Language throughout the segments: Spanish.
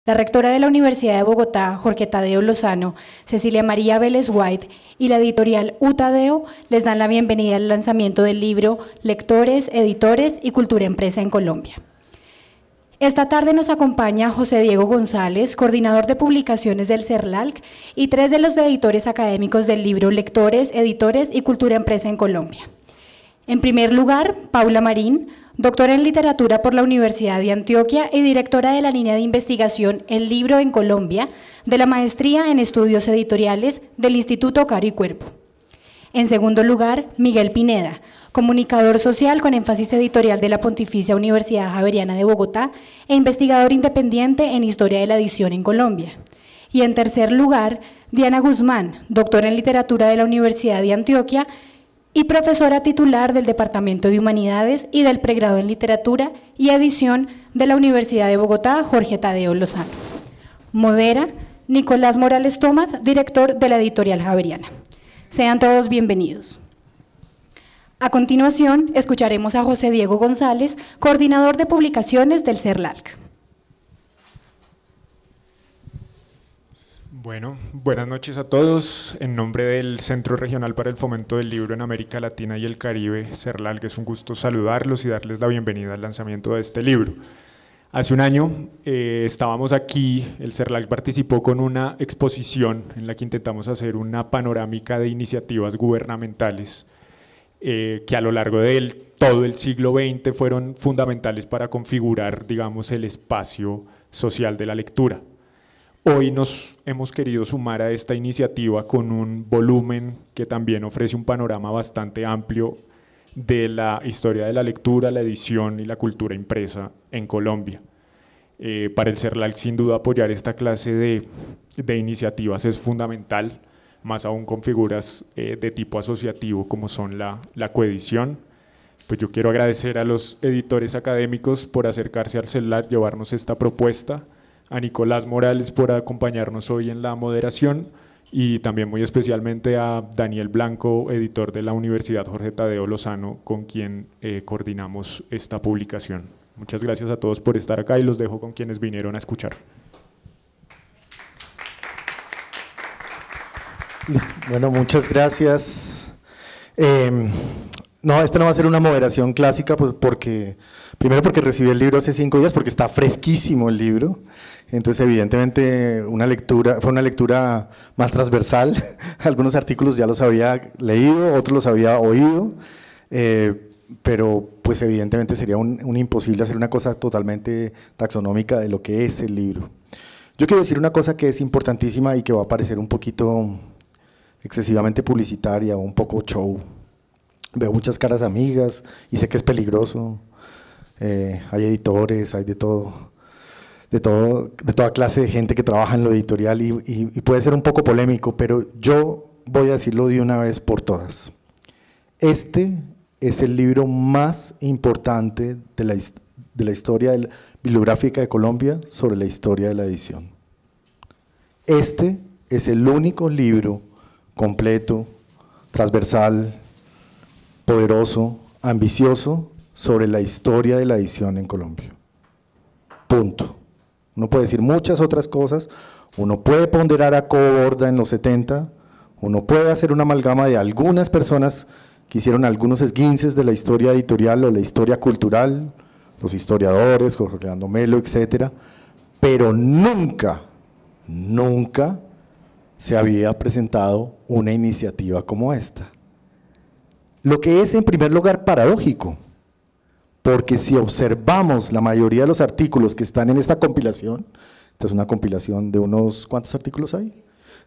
La rectora de la Universidad de Bogotá, Jorge Tadeo Lozano, Cecilia María Vélez White y la editorial UTADEO les dan la bienvenida al lanzamiento del libro Lectores, Editores y Cultura Impresa en Colombia. Esta tarde nos acompaña José Diego González, coordinador de publicaciones del CERLALC y 3 de los editores académicos del libro Lectores, Editores y Cultura Impresa en Colombia. En primer lugar, Paula Marín, doctora en literatura por la Universidad de Antioquia y directora de la línea de investigación El Libro en Colombia, de la maestría en estudios editoriales del Instituto Caro y Cuerpo. En segundo lugar, Miguel Pineda, comunicador social con énfasis editorial de la Pontificia Universidad Javeriana de Bogotá e investigador independiente en historia de la edición en Colombia. Y en tercer lugar, Diana Guzmán, doctora en literatura de la Universidad de Antioquia y profesora titular del Departamento de Humanidades y del pregrado en Literatura y Edición de la Universidad de Bogotá, Jorge Tadeo Lozano. Modera Nicolás Morales Tomás, director de la editorial Javeriana. Sean todos bienvenidos. A continuación, escucharemos a José Diego González, coordinador de publicaciones del CERLALC. Bueno, buenas noches a todos. En nombre del Centro Regional para el Fomento del Libro en América Latina y el Caribe, CERLALC, es un gusto saludarlos y darles la bienvenida al lanzamiento de este libro. Hace un año estábamos aquí, el CERLALC participó con una exposición en la que intentamos hacer una panorámica de iniciativas gubernamentales que a lo largo de todo el siglo XX fueron fundamentales para configurar, digamos, el espacio social de la lectura. Hoy nos hemos querido sumar a esta iniciativa con un volumen que también ofrece un panorama bastante amplio de la historia de la lectura, la edición y la cultura impresa en Colombia. Para el CERLALC, sin duda, apoyar esta clase de iniciativas es fundamental, más aún con figuras de tipo asociativo como son la coedición. Pues yo quiero agradecer a los editores académicos por acercarse al CERLALC, llevarnos esta propuesta, a Nicolás Morales por acompañarnos hoy en la moderación y también muy especialmente a Daniel Blanco, editor de la Universidad Jorge Tadeo Lozano, con quien coordinamos esta publicación. Muchas gracias a todos por estar acá y los dejo con quienes vinieron a escuchar. Bueno, muchas gracias. No, esta no va a ser una moderación clásica, pues primero porque recibí el libro hace 5 días, porque está fresquísimo el libro, entonces evidentemente fue una lectura más transversal. Algunos artículos ya los había leído, otros los había oído, pero pues evidentemente sería un imposible hacer una cosa totalmente taxonómica de lo que es el libro. Yo quiero decir una cosa que es importantísima y que va a parecer un poquito excesivamente publicitaria o un poco show. Veo muchas caras amigas y sé que es peligroso, hay editores, hay de toda clase de gente que trabaja en lo editorial y puede ser un poco polémico, pero yo voy a decirlo de una vez por todas. Este es el libro más importante de la historia bibliográfica de Colombia sobre la historia de la edición. Este es el único libro completo, transversal, poderoso, ambicioso sobre la historia de la edición en Colombia. Punto. Uno puede decir muchas otras cosas, uno puede ponderar a Cobo Borda en los 70, uno puede hacer una amalgama de algunas personas que hicieron algunos esguinces de la historia editorial o la historia cultural, los historiadores, Jorge Orlando Melo, etcétera, pero nunca se había presentado una iniciativa como esta. Lo que es en primer lugar paradójico, porque si observamos la mayoría de los artículos que están en esta compilación, esta es una compilación de unos, ¿cuántos artículos hay?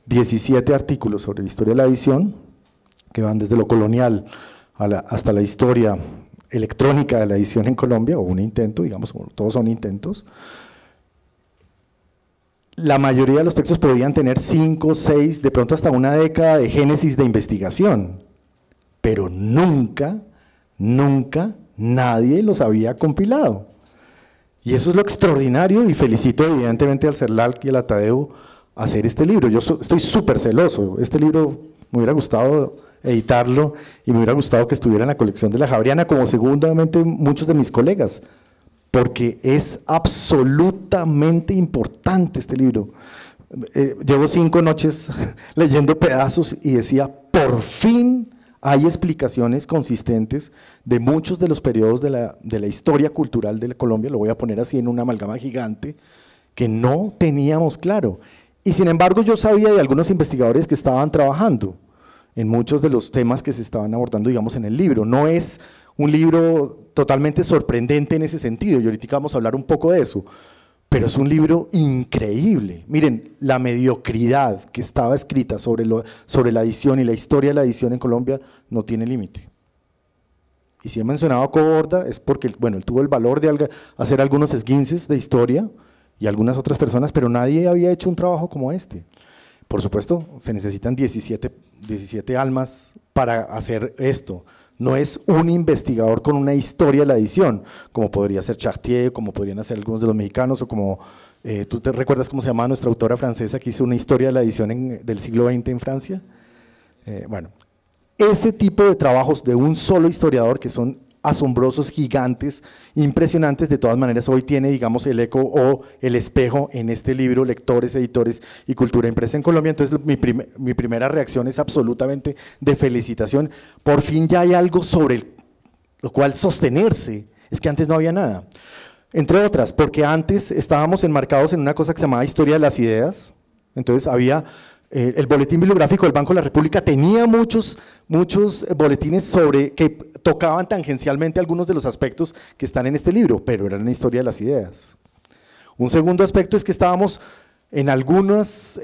17 artículos sobre la historia de la edición, que van desde lo colonial hasta la historia electrónica de la edición en Colombia, o un intento, digamos, todos son intentos. La mayoría de los textos podrían tener 5, 6, de pronto hasta una década de génesis de investigación, pero nunca nadie los había compilado. Y eso es lo extraordinario, y felicito evidentemente al CERLALC y al Atadeo hacer este libro. Yo estoy súper celoso, este libro me hubiera gustado editarlo y me hubiera gustado que estuviera en la colección de la Javeriana, como seguramente muchos de mis colegas, porque es absolutamente importante este libro. Llevo 5 noches leyendo pedazos y decía, por fin hay explicaciones consistentes de muchos de los periodos de la historia cultural de Colombia, lo voy a poner así en una amalgama gigante, que no teníamos claro. Y sin embargo yo sabía de algunos investigadores que estaban trabajando en muchos de los temas que se estaban abordando, digamos, en el libro. No es un libro totalmente sorprendente en ese sentido, y ahorita vamos a hablar un poco de eso, pero es un libro increíble. Miren, la mediocridad que estaba escrita sobre la edición y la historia de la edición en Colombia no tiene límite. Y si he mencionado a Cobo Borda es porque, bueno, él tuvo el valor de hacer algunos esguinces de historia y algunas otras personas, pero nadie había hecho un trabajo como este. Por supuesto, se necesitan 17 almas para hacer esto. No es un investigador con una historia de la edición, como podría ser Chartier, como podrían hacer algunos de los mexicanos, o como, ¿tú te recuerdas cómo se llamaba nuestra autora francesa que hizo una historia de la edición del siglo XX en Francia? Bueno, ese tipo de trabajos de un solo historiador que son asombrosos, gigantes, impresionantes, de todas maneras hoy tiene, digamos, el eco o el espejo en este libro, Lectores, Editores y Cultura Impresa en Colombia. Entonces mi primera reacción es absolutamente de felicitación, por fin ya hay algo sobre lo cual sostenerse, es que antes no había nada. Entre otras, porque antes estábamos enmarcados en una cosa que se llamaba historia de las ideas, entonces había… el boletín bibliográfico del Banco de la República tenía muchos boletines que tocaban tangencialmente algunos de los aspectos que están en este libro, pero eran una historia de las ideas. Un segundo aspecto es que estábamos en algunas,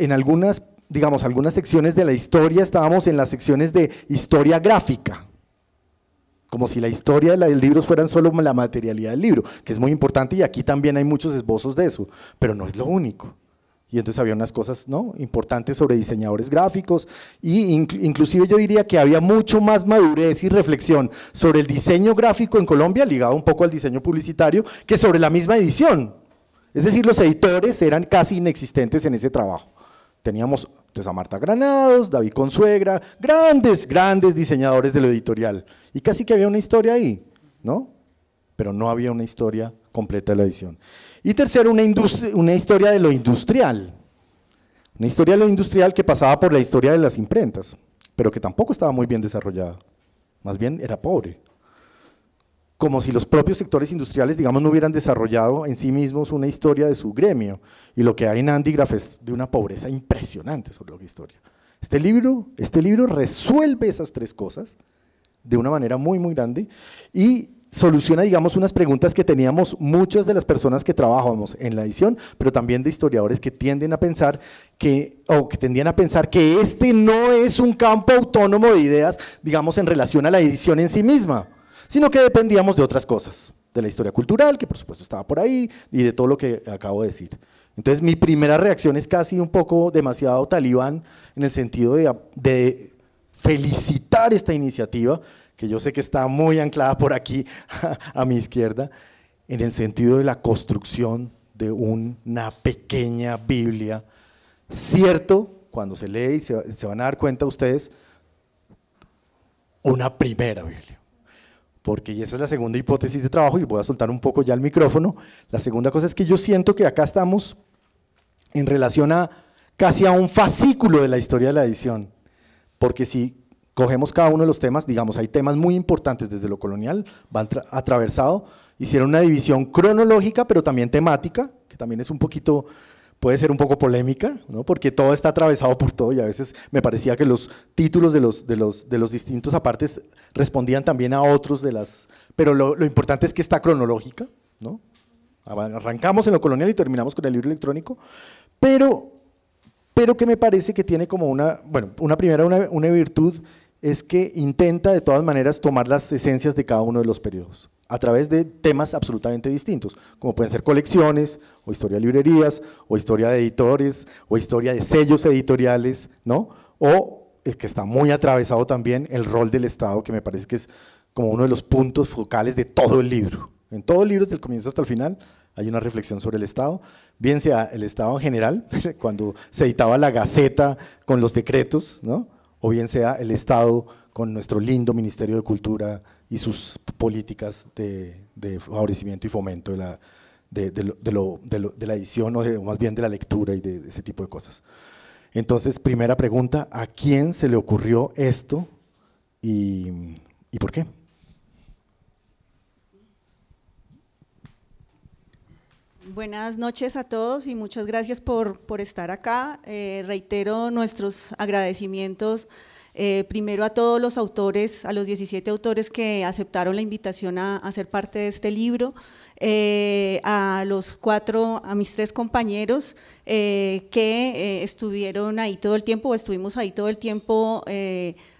digamos, algunas secciones de la historia, estábamos en las secciones de historia gráfica, como si la historia del libro fueran solo la materialidad del libro, que es muy importante, y aquí también hay muchos esbozos de eso, pero no es lo único. Y entonces había unas cosas, ¿no?, importantes sobre diseñadores gráficos, y inclusive yo diría que había mucho más madurez y reflexión sobre el diseño gráfico en Colombia, ligado un poco al diseño publicitario, que sobre la misma edición. Es decir, los editores eran casi inexistentes en ese trabajo. Teníamos entonces a Marta Granados, David Consuegra, grandes diseñadores de lo editorial, y casi que había una historia ahí, ¿no? Pero no había una historia completa de la edición. Y tercero, una historia de lo industrial, una historia de lo industrial que pasaba por la historia de las imprentas, pero que tampoco estaba muy bien desarrollada, más bien era pobre. Como si los propios sectores industriales, digamos, no hubieran desarrollado en sí mismos una historia de su gremio, y lo que hay en Handigraph es de una pobreza impresionante sobre la historia. Este libro resuelve esas 3 cosas de una manera muy grande, y soluciona, digamos, unas preguntas que teníamos muchas de las personas que trabajábamos en la edición, pero también de historiadores que tendían a pensar que este no es un campo autónomo de ideas, digamos, en relación a la edición en sí misma, sino que dependíamos de otras cosas, de la historia cultural, que por supuesto estaba por ahí, y de todo lo que acabo de decir. Entonces mi primera reacción es casi un poco demasiado talibán, en el sentido de felicitar esta iniciativa, que yo sé que está muy anclada por aquí a mi izquierda, en el sentido de la construcción de una pequeña Biblia. Cierto, cuando se lee y se van a dar cuenta ustedes, una primera Biblia. Porque, y esa es la segunda hipótesis de trabajo, y voy a soltar un poco ya el micrófono, la segunda cosa es que yo siento que acá estamos en relación casi a un fascículo de la historia de la edición, porque si cogemos cada uno de los temas, digamos, hay temas muy importantes desde lo colonial, van atravesado, hicieron una división cronológica, pero también temática, que también es un poquito, puede ser un poco polémica, ¿no?, porque todo está atravesado por todo, y a veces me parecía que los títulos de los distintos apartes respondían también a otros pero lo importante es que está cronológica, ¿no? Arrancamos en lo colonial y terminamos con el libro electrónico, pero que me parece que tiene como una virtud, es que intenta de todas maneras tomar las esencias de cada uno de los periodos, a través de temas absolutamente distintos, como pueden ser colecciones, o historia de librerías, o historia de editores, o historia de sellos editoriales, ¿no?, o que está muy atravesado también el rol del Estado, que me parece que es como uno de los puntos focales de todo el libro. En todo el libro, desde el comienzo hasta el final, hay una reflexión sobre el Estado, bien sea el Estado en general, cuando se editaba la Gaceta con los decretos, ¿no?, o bien sea el Estado con nuestro lindo Ministerio de Cultura y sus políticas de favorecimiento y fomento de la edición, o más bien de la lectura y de ese tipo de cosas. Entonces, primera pregunta, ¿a quién se le ocurrió esto y por qué? Buenas noches a todos y muchas gracias por estar acá. Reitero nuestros agradecimientos primero a todos los autores, a los 17 autores que aceptaron la invitación a ser parte de este libro, a mis 3 compañeros que estuvieron ahí todo el tiempo, o estuvimos ahí todo el tiempo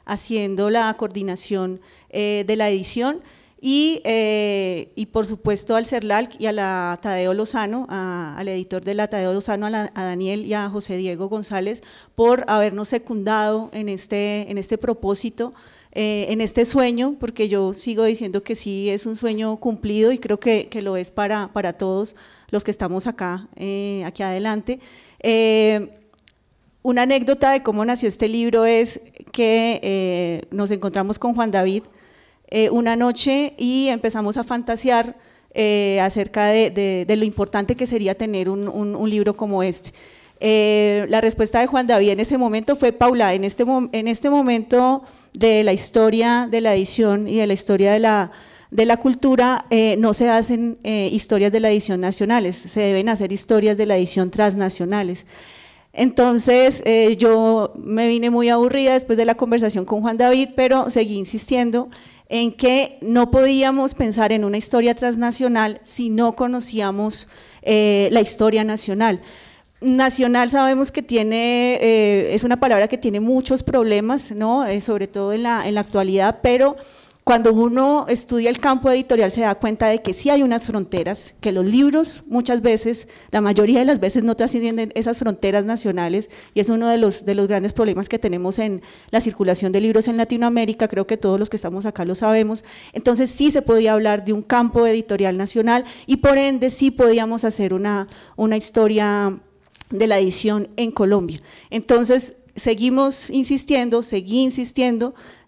haciendo la coordinación de la edición. Y por supuesto al CERLALC y a la Tadeo Lozano, al editor de la Tadeo Lozano, a Daniel y a José Diego González, por habernos secundado en este propósito, en este sueño, porque yo sigo diciendo que sí es un sueño cumplido y creo que lo es para todos los que estamos acá, aquí adelante. Una anécdota de cómo nació este libro es que nos encontramos con Juan David una noche y empezamos a fantasear acerca de lo importante que sería tener un libro como este. La respuesta de Juan David en ese momento fue: Paula, en este momento de la historia de la edición y de la historia de la cultura, no se hacen historias de la edición nacionales, se deben hacer historias de la edición transnacionales. Entonces yo me vine muy aburrida después de la conversación con Juan David, pero seguí insistiendo en que no podíamos pensar en una historia transnacional si no conocíamos la historia nacional. Nacional sabemos que es una palabra que tiene muchos problemas, ¿no? Sobre todo en la actualidad, pero cuando uno estudia el campo editorial se da cuenta de que sí hay unas fronteras, que los libros muchas veces, la mayoría de las veces no trascienden esas fronteras nacionales, y es uno de los grandes problemas que tenemos en la circulación de libros en Latinoamérica. Creo que todos los que estamos acá lo sabemos. Entonces sí se podía hablar de un campo editorial nacional y por ende sí podíamos hacer una historia de la edición en Colombia. Entonces seguí insistiendo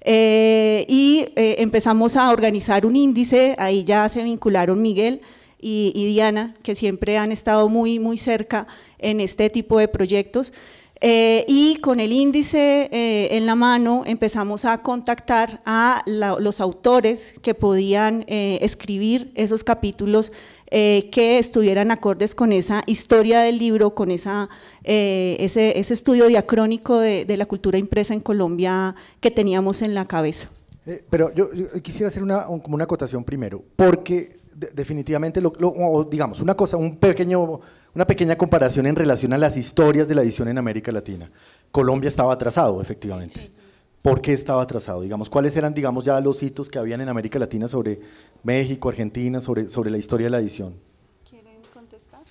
y empezamos a organizar un índice. Ahí ya se vincularon Miguel y Diana, que siempre han estado muy, muy cerca en este tipo de proyectos. Y con el índice en la mano empezamos a contactar a los autores que podían escribir esos capítulos que estuvieran acordes con esa historia del libro, con ese estudio diacrónico de la cultura impresa en Colombia que teníamos en la cabeza. Pero yo quisiera hacer como una acotación primero, porque definitivamente, o digamos, una pequeña comparación en relación a las historias de la edición en América Latina. Colombia estaba atrasado, efectivamente. Sí. ¿Por qué estaba atrasado? Digamos, ¿cuáles eran, digamos, ya los hitos que habían en América Latina sobre México, Argentina, sobre la historia de la edición? ¿Quieren contestar?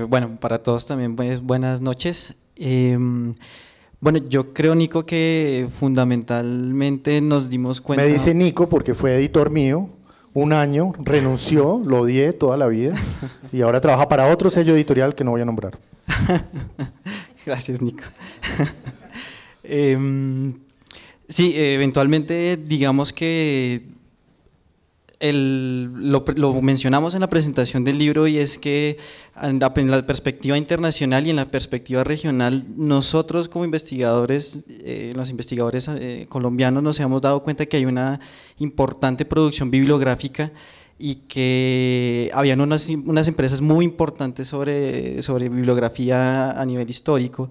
Bueno, para todos también buenas noches. Bueno, yo creo, Nico, que fundamentalmente nos dimos cuenta… Me dice Nico porque fue editor mío, un año, renunció, lo odié toda la vida y ahora trabaja para otro sello editorial que no voy a nombrar. Gracias, Nico. Sí, eventualmente digamos que lo mencionamos en la presentación del libro, y es que en la perspectiva internacional y en la perspectiva regional, nosotros como investigadores, los investigadores colombianos, nos hemos dado cuenta que hay una importante producción bibliográfica y que habían unas empresas muy importantes sobre bibliografía a nivel histórico,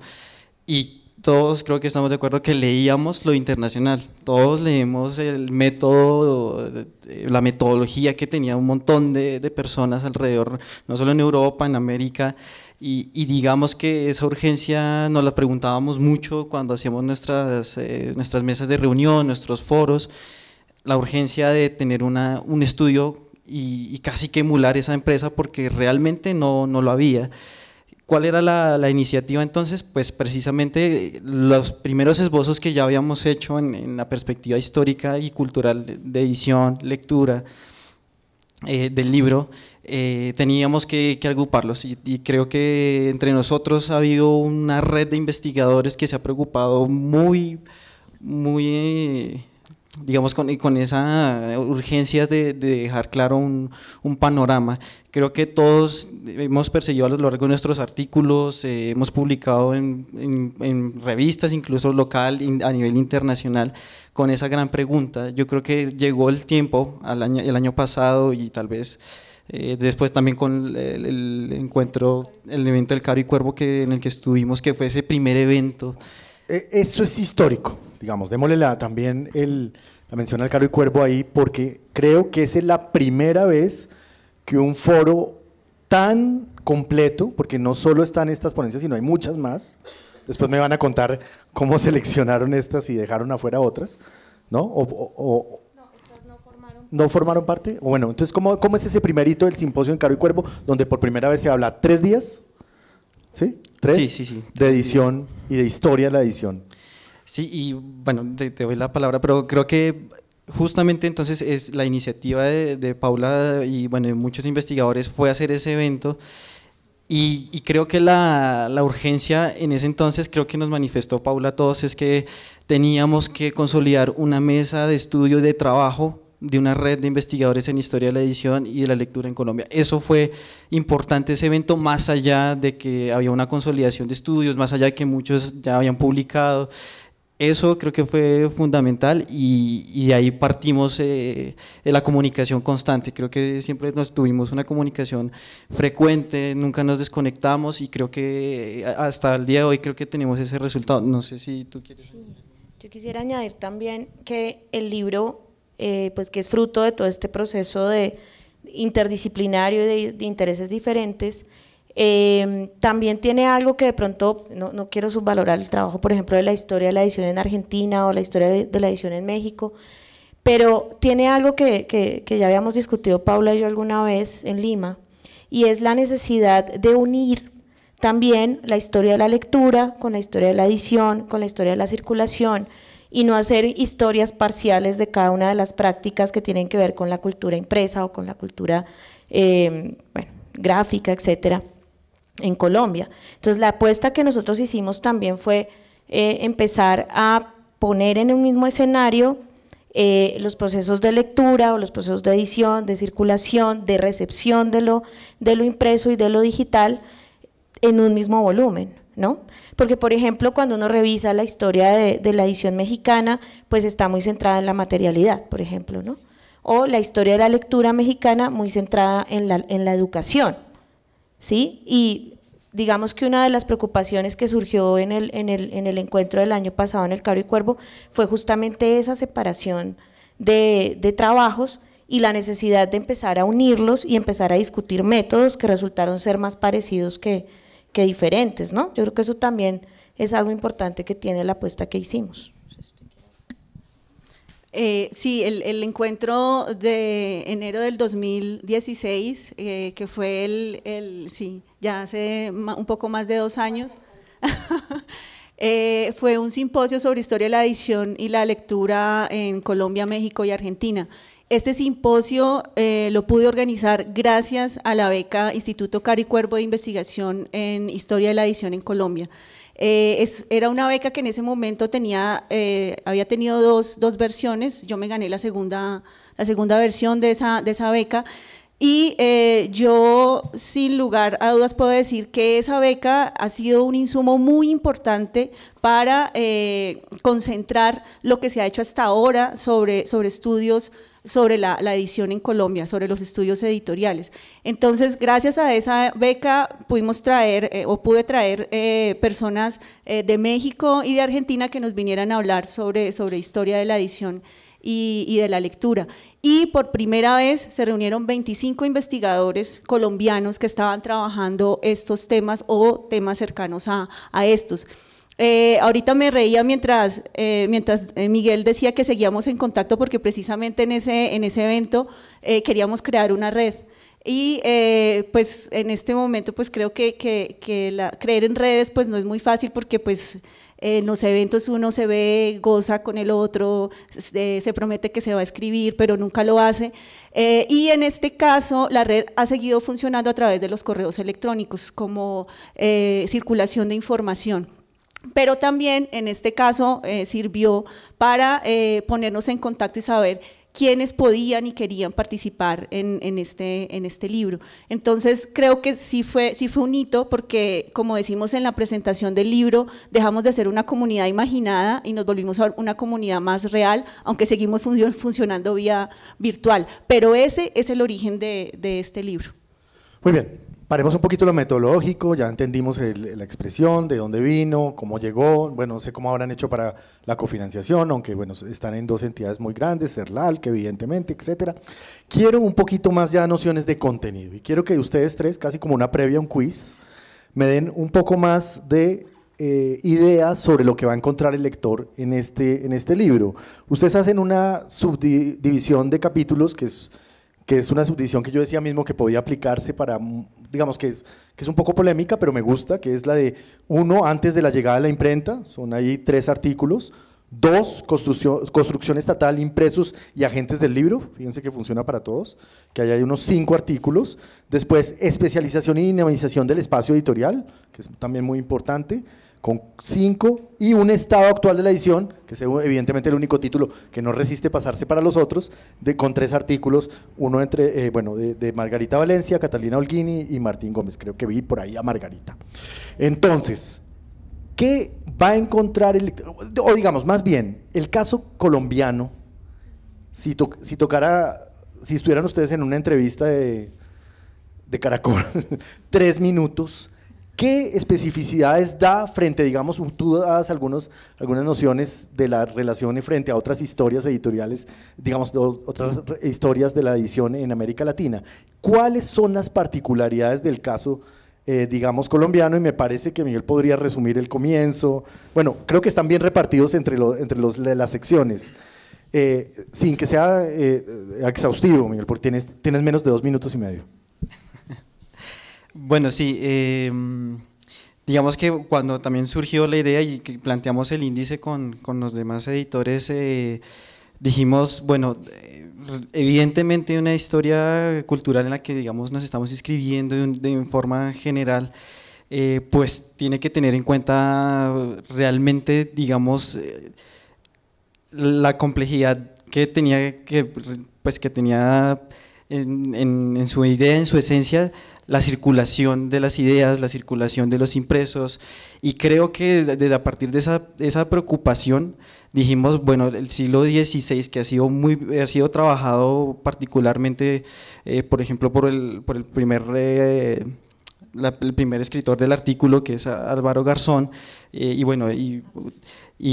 y todos creo que estamos de acuerdo que leíamos lo internacional, todos leemos el método, la metodología que tenía un montón de personas alrededor, no solo en Europa, en América, y digamos que esa urgencia nos la preguntábamos mucho cuando hacíamos nuestras mesas de reunión, nuestros foros, la urgencia de tener un estudio y casi que emular esa empresa, porque realmente no lo había. ¿Cuál era la iniciativa entonces? Pues precisamente los primeros esbozos que ya habíamos hecho en la perspectiva histórica y cultural de edición, lectura del libro, teníamos que agruparlos, y creo que entre nosotros ha habido una red de investigadores que se ha preocupado muy muy digamos, con esa urgencias de dejar claro un panorama. Creo que todos hemos perseguido a lo largo de nuestros artículos, hemos publicado en revistas, incluso local, a nivel internacional, con esa gran pregunta. Yo creo que llegó el tiempo, el año pasado y tal vez después también con el encuentro, el evento del Caro y Cuervo en el que estuvimos, que fue ese primer evento. Eso es histórico, digamos, démosle también la mención al Caro y Cuervo ahí, porque creo que esa es la primera vez que un foro tan completo, porque no solo están estas ponencias, sino hay muchas más, después me van a contar cómo seleccionaron estas y dejaron afuera otras, ¿no? No, estas no formaron parte. Bueno, entonces, ¿cómo es ese primer hito del simposio en Caro y Cuervo, donde por primera vez se habla 3 días? ¿Sí? 3 sí. De edición y de historia de la edición. Sí, y bueno, te doy la palabra, pero creo que justamente entonces es la iniciativa de Paula y bueno, de muchos investigadores fue hacer ese evento y creo que la urgencia en ese entonces, creo que nos manifestó Paula a todos, es que teníamos que consolidar una mesa de estudio, de trabajo, de una red de investigadores en historia de la edición y de la lectura en Colombia. Eso fue importante, ese evento, más allá de que había una consolidación de estudios, más allá de que muchos ya habían publicado. Eso creo que fue fundamental y de ahí partimos de la comunicación constante. Creo que siempre tuvimos una comunicación frecuente, nunca nos desconectamos y creo que hasta el día de hoy creo que tenemos ese resultado. No sé si tú quieres. Sí. Yo quisiera añadir también que el libro, pues que es fruto de todo este proceso de interdisciplinario de intereses diferentes, también tiene algo que de pronto, no quiero subvalorar el trabajo, por ejemplo, de la historia de la edición en Argentina o la historia de la edición en México, pero tiene algo que ya habíamos discutido Paula y yo alguna vez en Lima, y es la necesidad de unir también la historia de la lectura con la historia de la edición, con la historia de la circulación, y no hacer historias parciales de cada una de las prácticas que tienen que ver con la cultura impresa o con la cultura gráfica, etcétera, en Colombia. Entonces la apuesta que nosotros hicimos también fue empezar a poner en un mismo escenario los procesos de lectura o los procesos de edición, de circulación, de recepción de lo impreso y de lo digital en un mismo volumen, ¿no? Porque, por ejemplo, cuando uno revisa la historia de la edición mexicana, pues está muy centrada en la materialidad, por ejemplo, ¿no? O la historia de la lectura mexicana muy centrada en la educación, ¿sí? Y digamos que una de las preocupaciones que surgió en el encuentro del año pasado en el Caro y Cuervo fue justamente esa separación de trabajos y la necesidad de empezar a unirlos y empezar a discutir métodos que resultaron ser más parecidos que diferentes, ¿no? Yo creo que eso también es algo importante que tiene la apuesta que hicimos. Sí, el encuentro de enero del 2016, que fue sí, ya hace un poco más de 2 años, fue un simposio sobre historia de la edición y la lectura en Colombia, México y Argentina. Este simposio lo pude organizar gracias a la beca Instituto Caro y Cuervo de Investigación en Historia de la Edición en Colombia. Era una beca que en ese momento había tenido dos versiones. Yo me gané la segunda versión de esa beca y yo sin lugar a dudas puedo decir que esa beca ha sido un insumo muy importante para concentrar lo que se ha hecho hasta ahora sobre estudios sobre la edición en Colombia, sobre los estudios editoriales. Entonces, gracias a esa beca pudimos pude traer personas de México y de Argentina que nos vinieran a hablar sobre historia de la edición y de la lectura. Y por primera vez se reunieron 25 investigadores colombianos que estaban trabajando estos temas o temas cercanos a estos. Ahorita me reía mientras Miguel decía que seguíamos en contacto porque precisamente en ese evento queríamos crear una red y pues en este momento pues creo que creer en redes pues no es muy fácil porque pues en los eventos uno se ve, goza con el otro, se promete que se va a escribir pero nunca lo hace y en este caso la red ha seguido funcionando a través de los correos electrónicos como circulación de información. pero también en este caso sirvió para ponernos en contacto y saber quiénes podían y querían participar en este libro. Entonces creo que sí fue un hito, porque como decimos en la presentación del libro, dejamos de ser una comunidad imaginada y nos volvimos a una comunidad más real, aunque seguimos funcionando vía virtual, pero ese es el origen de este libro. Muy bien. Paremos un poquito lo metodológico, ya entendimos la expresión, de dónde vino, cómo llegó, bueno, no sé cómo habrán hecho para la cofinanciación, aunque bueno, están en dos entidades muy grandes, CERLAL, que evidentemente, etcétera. Quiero un poquito más ya nociones de contenido, y quiero que ustedes tres, casi como una previa a un quiz, me den un poco más de ideas sobre lo que va a encontrar el lector en este libro. Ustedes hacen una subdivisión de capítulos que es una subdivisión que yo decía mismo que podía aplicarse para, digamos que es un poco polémica, pero me gusta, que es la de 1, antes de la llegada de la imprenta, son ahí 3 artículos, 2, construcción estatal, impresos y agentes del libro, fíjense que funciona para todos, que ahí hay unos 5 artículos, después especialización y dinamización del espacio editorial, que es también muy importante, con 5, y un estado actual de la edición, que es evidentemente el único título que no resiste pasarse para los otros, con 3 artículos, uno de Margarita Valencia, Catalina Holguini y Martín Gómez, creo que vi por ahí a Margarita. Entonces, ¿qué va a encontrar o digamos, más bien, el caso colombiano, si estuvieran ustedes en una entrevista de Caracol, 3 minutos, ¿qué especificidades da frente, digamos, tú das algunas nociones de la relación frente a otras historias editoriales, digamos, otras historias de la edición en América Latina? ¿Cuáles son las particularidades del caso, digamos, colombiano? Y me parece que Miguel podría resumir el comienzo. Bueno, creo que están bien repartidos entre las secciones, sin que sea exhaustivo, Miguel, porque tienes menos de 2 minutos y medio. Bueno, sí, digamos que cuando también surgió la idea y que planteamos el índice con los demás editores, dijimos, bueno, evidentemente una historia cultural en la que, digamos, nos estamos inscribiendo de forma general, pues tiene que tener en cuenta realmente, digamos, la complejidad que tenía en su idea, en su esencia, la circulación de las ideas, la circulación de los impresos, y creo que a partir de esa preocupación dijimos, bueno, el siglo XVI, que ha sido trabajado particularmente, por ejemplo, por el primer escritor del artículo, que es Álvaro Garzón, y bueno, y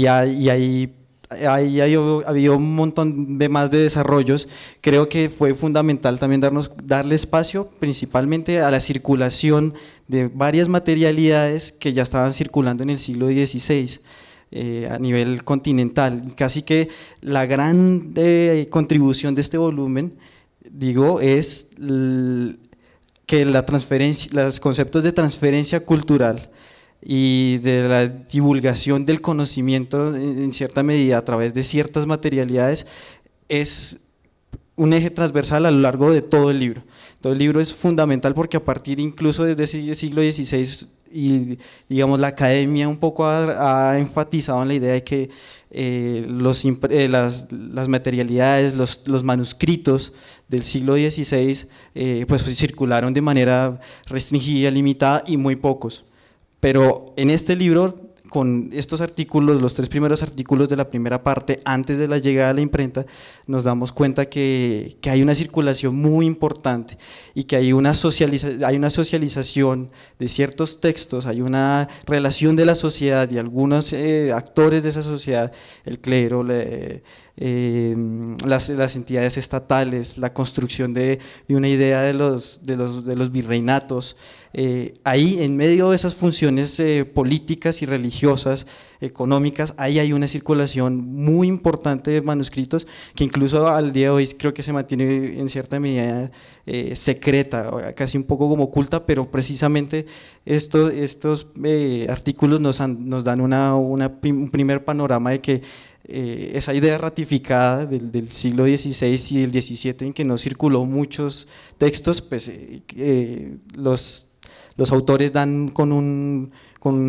ahí había un montón de más de desarrollos. Creo que fue fundamental también darle espacio principalmente a la circulación de varias materialidades que ya estaban circulando en el siglo XVI a nivel continental. Casi que la gran contribución de este volumen, digo, es que los conceptos de transferencia cultural y de la divulgación del conocimiento en cierta medida a través de ciertas materialidades es un eje transversal a lo largo de todo el libro. Todo el libro es fundamental porque a partir incluso desde el siglo XVI y digamos la academia un poco ha enfatizado en la idea de que las materialidades, los manuscritos del siglo XVI pues circularon de manera restringida, limitada y muy pocos. Pero en este libro, con estos artículos, los 3 primeros artículos de la primera parte, antes de la llegada a la imprenta, nos damos cuenta que hay una circulación muy importante y que hay una socialización de ciertos textos, hay una relación de la sociedad y algunos actores de esa sociedad, el clero, las entidades estatales, la construcción de una idea de los virreinatos. Ahí en medio de esas funciones políticas y religiosas, económicas, ahí hay una circulación muy importante de manuscritos que incluso al día de hoy creo que se mantiene en cierta medida secreta, casi un poco como oculta, pero precisamente estos artículos nos dan un primer panorama de que esa idea ratificada del siglo XVI y del XVII, en que no circuló muchos textos, pues los autores dan con un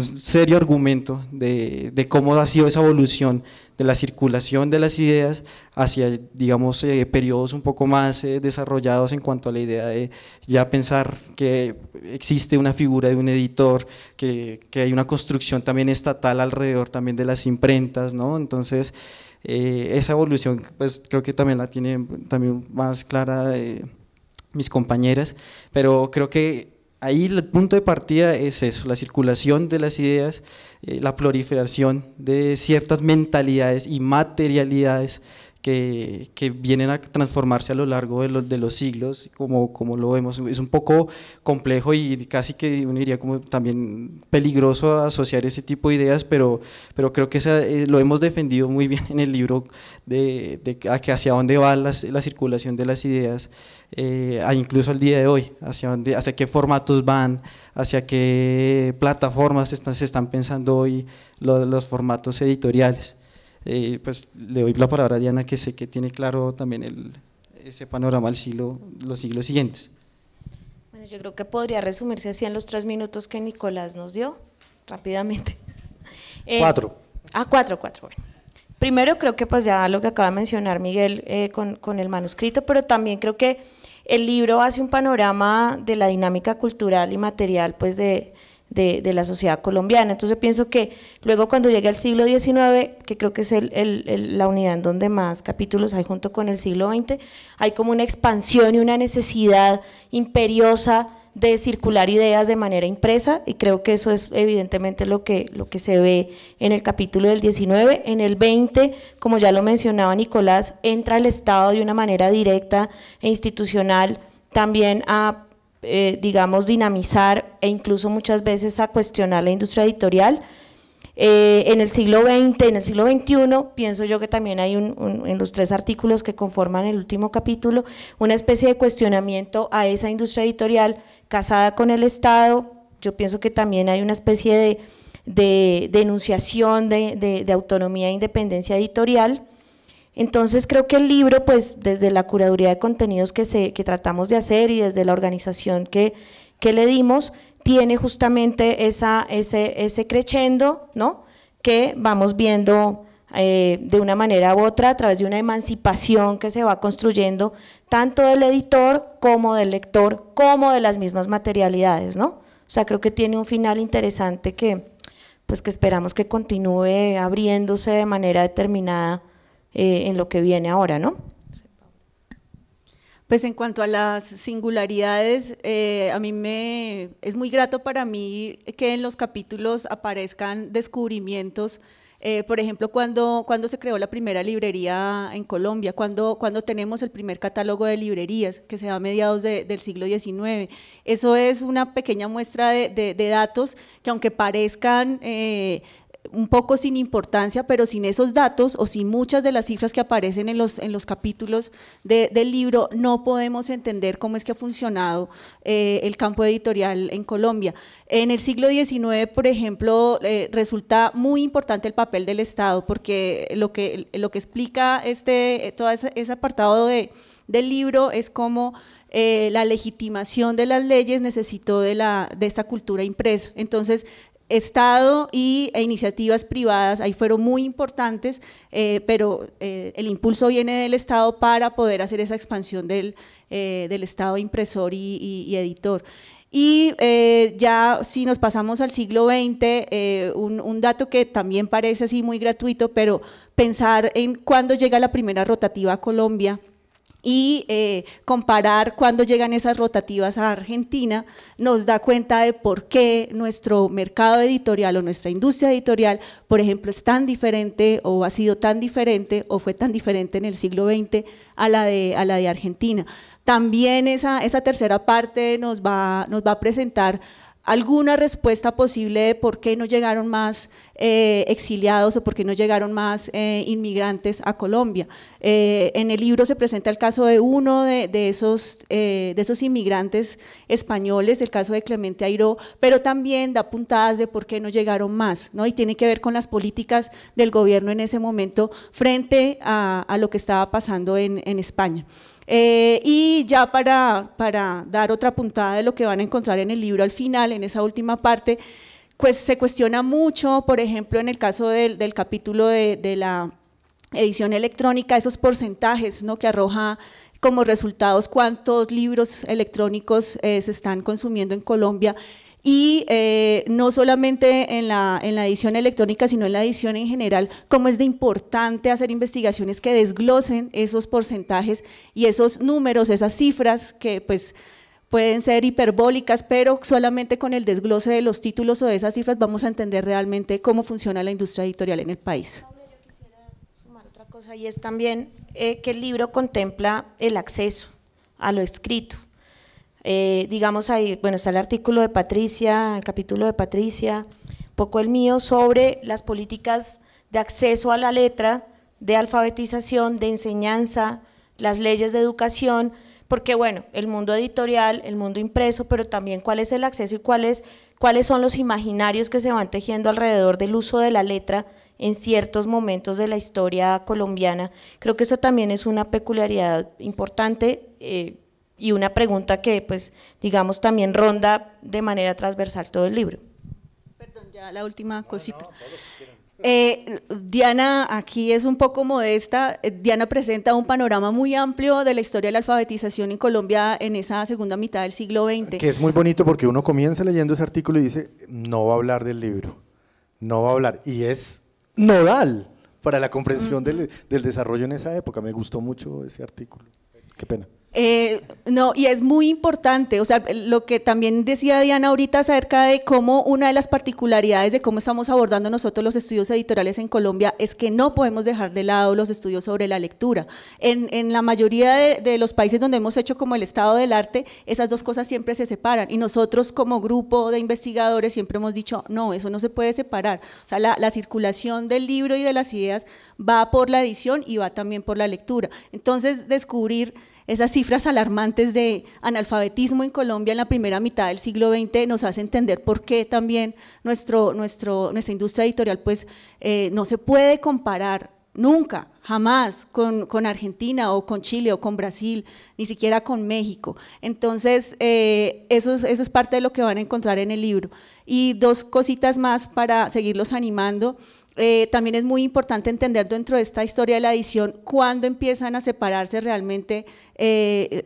serio argumento de cómo ha sido esa evolución de la circulación de las ideas hacia, digamos, periodos un poco más desarrollados en cuanto a la idea de ya pensar que existe una figura de un editor, que hay una construcción también estatal alrededor también de las imprentas, ¿no? Entonces, esa evolución pues creo que también la tienen también más clara mis compañeras, pero creo que ahí el punto de partida es eso, la circulación de las ideas, la proliferación de ciertas mentalidades y materialidades que vienen a transformarse a lo largo de los siglos, como lo vemos. Es un poco complejo y casi que uno diría como también peligroso asociar ese tipo de ideas, pero creo que lo hemos defendido muy bien en el libro de hacia dónde va la circulación de las ideas, incluso al día de hoy, hacia qué formatos van, hacia qué plataformas se están pensando hoy los formatos editoriales. Pues le doy la palabra a Diana, que sé que tiene claro también ese panorama los siglos siguientes. Bueno, yo creo que podría resumirse así en los 3 minutos que Nicolás nos dio, rápidamente. 4. 4, bueno. Primero creo que pues ya lo que acaba de mencionar Miguel con el manuscrito, pero también creo que el libro hace un panorama de la dinámica cultural y material pues de la sociedad colombiana. Entonces pienso que luego cuando llegue al siglo XIX, que creo que es la unidad en donde más capítulos hay junto con el siglo XX, hay como una expansión y una necesidad imperiosa de circular ideas de manera impresa, y creo que eso es evidentemente lo que se ve en el capítulo del 19. En el 20, como ya lo mencionaba Nicolás, entra el Estado de una manera directa e institucional también a digamos, dinamizar e incluso muchas veces a cuestionar la industria editorial. En el siglo XX, en el siglo XXI, pienso yo que también hay en los 3 artículos que conforman el último capítulo, una especie de cuestionamiento a esa industria editorial casada con el Estado. Yo pienso que también hay una especie de enunciación de autonomía e independencia editorial. Entonces creo que el libro, pues desde la curaduría de contenidos que tratamos de hacer y desde la organización que le dimos, tiene justamente ese crescendo, ¿no?, que vamos viendo de una manera u otra a través de una emancipación que se va construyendo tanto del editor como del lector, como de las mismas materialidades, ¿no? O sea, creo que tiene un final interesante que esperamos que continúe abriéndose de manera determinada en lo que viene ahora, ¿no? Pues en cuanto a las singularidades, a mí es muy grato para mí que en los capítulos aparezcan descubrimientos. Por ejemplo, cuando se creó la primera librería en Colombia, cuando tenemos el primer catálogo de librerías, que se da a mediados del siglo XIX. Eso es una pequeña muestra de datos que, aunque parezcan un poco sin importancia, pero sin esos datos o sin muchas de las cifras que aparecen en los capítulos del libro, no podemos entender cómo es que ha funcionado el campo editorial en Colombia. En el siglo XIX, por ejemplo, resulta muy importante el papel del Estado, porque lo que explica todo ese apartado del libro es cómo la legitimación de las leyes necesitó de esta cultura impresa. Entonces, Estado e iniciativas privadas ahí fueron muy importantes, pero el impulso viene del Estado para poder hacer esa expansión del Estado impresor y editor. Y ya si nos pasamos al siglo XX, un dato que también parece así muy gratuito, pero pensar en cuándo llega la primera rotativa a Colombia y comparar cuándo llegan esas rotativas a Argentina, nos da cuenta de por qué nuestro mercado editorial o nuestra industria editorial, por ejemplo, es tan diferente o ha sido tan diferente o fue tan diferente en el siglo XX a la de Argentina. También esa tercera parte nos va a presentar alguna respuesta posible de por qué no llegaron más exiliados o por qué no llegaron más inmigrantes a Colombia. En el libro se presenta el caso de uno de esos inmigrantes españoles, el caso de Clemente Airó, pero también da puntadas de por qué no llegaron más, ¿no? Y tiene que ver con las políticas del gobierno en ese momento frente a lo que estaba pasando en España. Y ya para dar otra puntada de lo que van a encontrar en el libro al final, en esa última parte, pues se cuestiona mucho, por ejemplo, en el caso del capítulo de la edición electrónica, esos porcentajes, ¿no?, que arroja como resultados cuántos libros electrónicos se están consumiendo en Colombia. Y no solamente en la edición electrónica, sino en la edición en general, cómo es de importante hacer investigaciones que desglosen esos porcentajes y esos números, esas cifras que pues pueden ser hiperbólicas, pero solamente con el desglose de los títulos o de esas cifras vamos a entender realmente cómo funciona la industria editorial en el país. Yo quisiera sumar otra cosa, y es también que el libro contempla el acceso a lo escrito. Digamos ahí, bueno, está el artículo de Patricia, el capítulo de Patricia, un poco el mío, sobre las políticas de acceso a la letra, de alfabetización, de enseñanza, las leyes de educación, porque bueno, el mundo editorial, el mundo impreso, pero también cuál es el acceso y cuáles son los imaginarios que se van tejiendo alrededor del uso de la letra en ciertos momentos de la historia colombiana. Creo que eso también es una peculiaridad importante y una pregunta que, pues, digamos, también ronda de manera transversal todo el libro. Perdón, ya la última cosita. Diana aquí es un poco modesta. Diana presenta un panorama muy amplio de la historia de la alfabetización en Colombia en esa segunda mitad del siglo XX. Que es muy bonito porque uno comienza leyendo ese artículo y dice, no va a hablar del libro, no va a hablar, y es nodal para la comprensión del desarrollo en esa época. Me gustó mucho ese artículo, qué pena. No, y es muy importante, o sea, lo que también decía Diana ahorita acerca de cómo una de las particularidades de cómo estamos abordando nosotros los estudios editoriales en Colombia es que no podemos dejar de lado los estudios sobre la lectura. En la mayoría de los países donde hemos hecho como el estado del arte, esas dos cosas siempre se separan, y nosotros como grupo de investigadores siempre hemos dicho, no, eso no se puede separar. O sea, la circulación del libro y de las ideas va por la edición y va también por la lectura. Entonces, descubrir esas cifras alarmantes de analfabetismo en Colombia en la primera mitad del siglo XX nos hace entender por qué también nuestra industria editorial pues, no se puede comparar nunca, jamás con Argentina o con Chile o con Brasil, ni siquiera con México. Entonces, eso es parte de lo que van a encontrar en el libro. Y dos cositas más para seguirlos animando. También es muy importante entender dentro de esta historia de la edición cuándo empiezan a separarse realmente,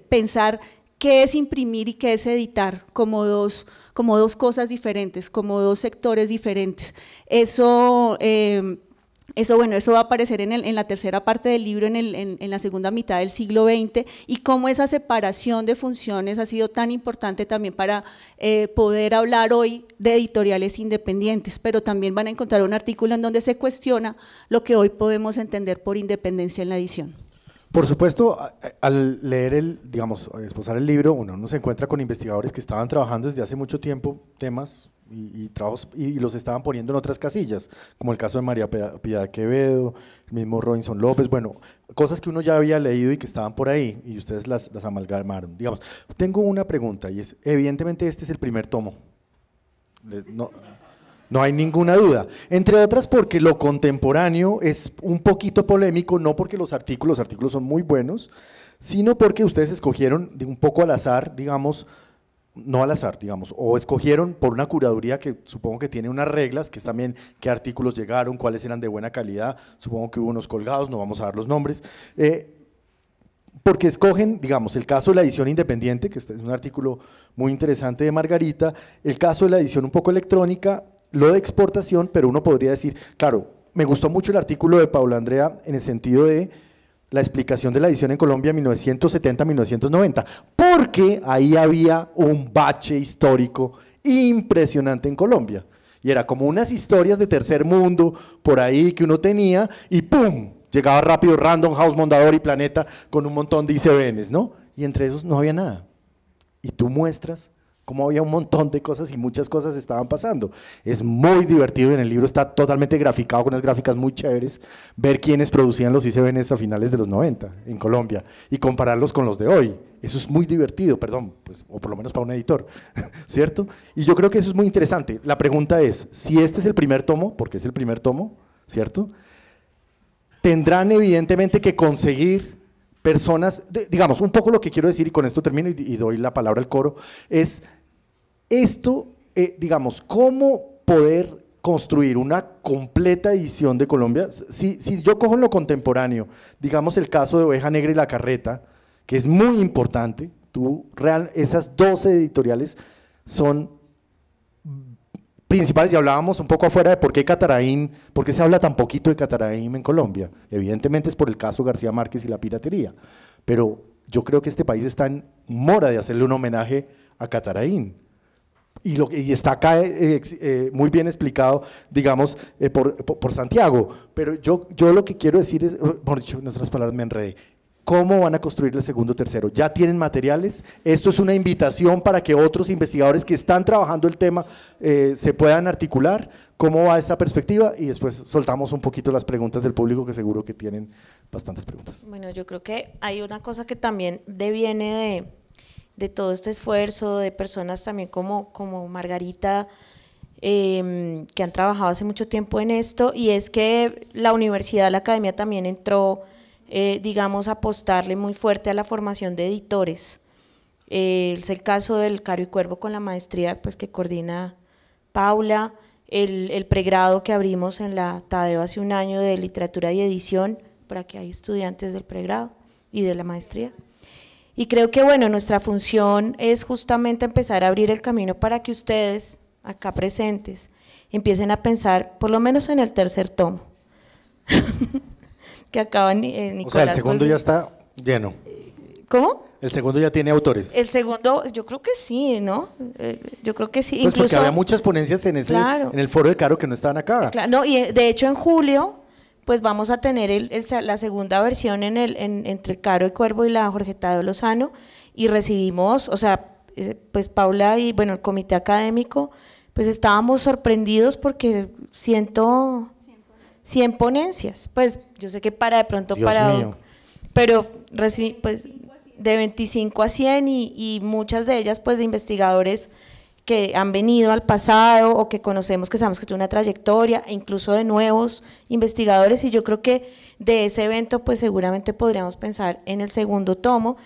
pensar qué es imprimir y qué es editar como dos cosas diferentes, como dos sectores diferentes. Eso va a aparecer en la tercera parte del libro, en la segunda mitad del siglo XX, y cómo esa separación de funciones ha sido tan importante también para poder hablar hoy de editoriales independientes, pero también van a encontrar un artículo en donde se cuestiona lo que hoy podemos entender por independencia en la edición. Por supuesto, al leer digamos, esbozar el libro, uno se encuentra con investigadores que estaban trabajando desde hace mucho tiempo temas y trabajos, y los estaban poniendo en otras casillas, como el caso de María Piedad Quevedo, el mismo Robinson López, bueno, cosas que uno ya había leído y que estaban por ahí, y ustedes las amalgamaron. Digamos, tengo una pregunta, y es, evidentemente este es el primer tomo, no hay ninguna duda, entre otras porque lo contemporáneo es un poquito polémico, no porque los artículos son muy buenos, sino porque ustedes escogieron un poco al azar, digamos, no al azar, digamos, o escogieron por una curaduría que supongo que tiene unas reglas, que es también qué artículos llegaron, cuáles eran de buena calidad, supongo que hubo unos colgados, no vamos a dar los nombres, porque escogen, digamos, el caso de la edición independiente, que este es un artículo muy interesante de Margarita, el caso de la edición un poco electrónica, lo de exportación, pero uno podría decir, claro, me gustó mucho el artículo de Paula Andrea en el sentido de la explicación de la edición en Colombia 1970-1990, porque ahí había un bache histórico impresionante en Colombia, y era como unas historias de tercer mundo por ahí que uno tenía, y ¡pum!, llegaba rápido Random House, Mondadori y Planeta con un montón de ICBNs, ¿no? Y entre esos no había nada, y tú muestras cómo había un montón de cosas y muchas cosas estaban pasando. Es muy divertido, en el libro está totalmente graficado con unas gráficas muy chéveres, ver quiénes producían los ICBNs a finales de los 90 en Colombia y compararlos con los de hoy. Eso es muy divertido, perdón, pues, o por lo menos para un editor, ¿cierto? Y yo creo que eso es muy interesante. La pregunta es, si este es el primer tomo, porque es el primer tomo, ¿cierto? Tendrán evidentemente que conseguir personas, digamos, un poco lo que quiero decir, y con esto termino y doy la palabra al coro, es esto, digamos, cómo poder construir una completa edición de Colombia. Si yo cojo en lo contemporáneo, digamos el caso de Oveja Negra y La Carreta, que es muy importante, esas 12 editoriales son principales, y hablábamos un poco afuera de por qué se habla tan poquito de Cataraín en Colombia. Evidentemente es por el caso García Márquez y la piratería, pero yo creo que este país está en mora de hacerle un homenaje a Cataraín. Y está acá muy bien explicado, digamos, por Santiago, pero yo lo que quiero decir es, por dicho, en otras palabras me enredé, ¿cómo van a construir el segundo, tercero? ¿Ya tienen materiales? Esto es una invitación para que otros investigadores que están trabajando el tema se puedan articular. ¿Cómo va esta perspectiva? Y después soltamos un poquito las preguntas del público, que seguro que tienen bastantes preguntas. Bueno, yo creo que hay una cosa que también deviene de todo este esfuerzo de personas también como Margarita, que han trabajado hace mucho tiempo en esto, y es que la universidad, la academia también entró, digamos, a apostarle muy fuerte a la formación de editores. Es el caso del Caro y Cuervo con la maestría pues, que coordina Paula, el pregrado que abrimos en la Tadeo hace un año de literatura y edición, para que hay estudiantes del pregrado y de la maestría. Y creo que, bueno, nuestra función es justamente empezar a abrir el camino para que ustedes, acá presentes, empiecen a pensar, por lo menos en el tercer tomo, que acaba Nicolás. O sea, el segundo ya está lleno. ¿Cómo? El segundo ya tiene autores. El segundo, yo creo que sí, ¿no? Yo creo que sí. Pues incluso, porque había muchas ponencias en el foro de Caro que no estaban acá. Claro, no, y de hecho en julio pues vamos a tener la segunda versión entre el Caro, el Cuervo y la Jorge Tadeo Lozano, y recibimos, o sea, pues Paula y bueno, el comité académico, pues estábamos sorprendidos porque 100 ponencias, pues yo sé que de pronto Dios mío. Pero recibí pues de 25 a 100 y muchas de ellas pues de investigadores que han venido al pasado o que conocemos, que sabemos que tiene una trayectoria, e incluso de nuevos investigadores, y yo creo que de ese evento pues seguramente podríamos pensar en el segundo tomo.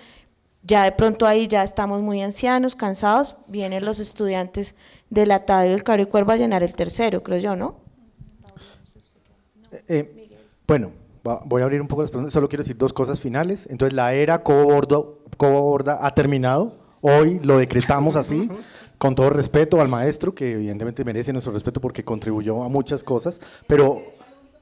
Ya de pronto ahí ya estamos muy ancianos, cansados, vienen los estudiantes de la Tadeo, el Caro y Cuervo a llenar el tercero, creo yo, ¿no? Bueno, voy a abrir un poco las preguntas, solo quiero decir dos cosas finales. Entonces, la era Cobo Borda ha terminado, hoy lo decretamos así, con todo respeto al maestro, que evidentemente merece nuestro respeto porque contribuyó a muchas cosas, pero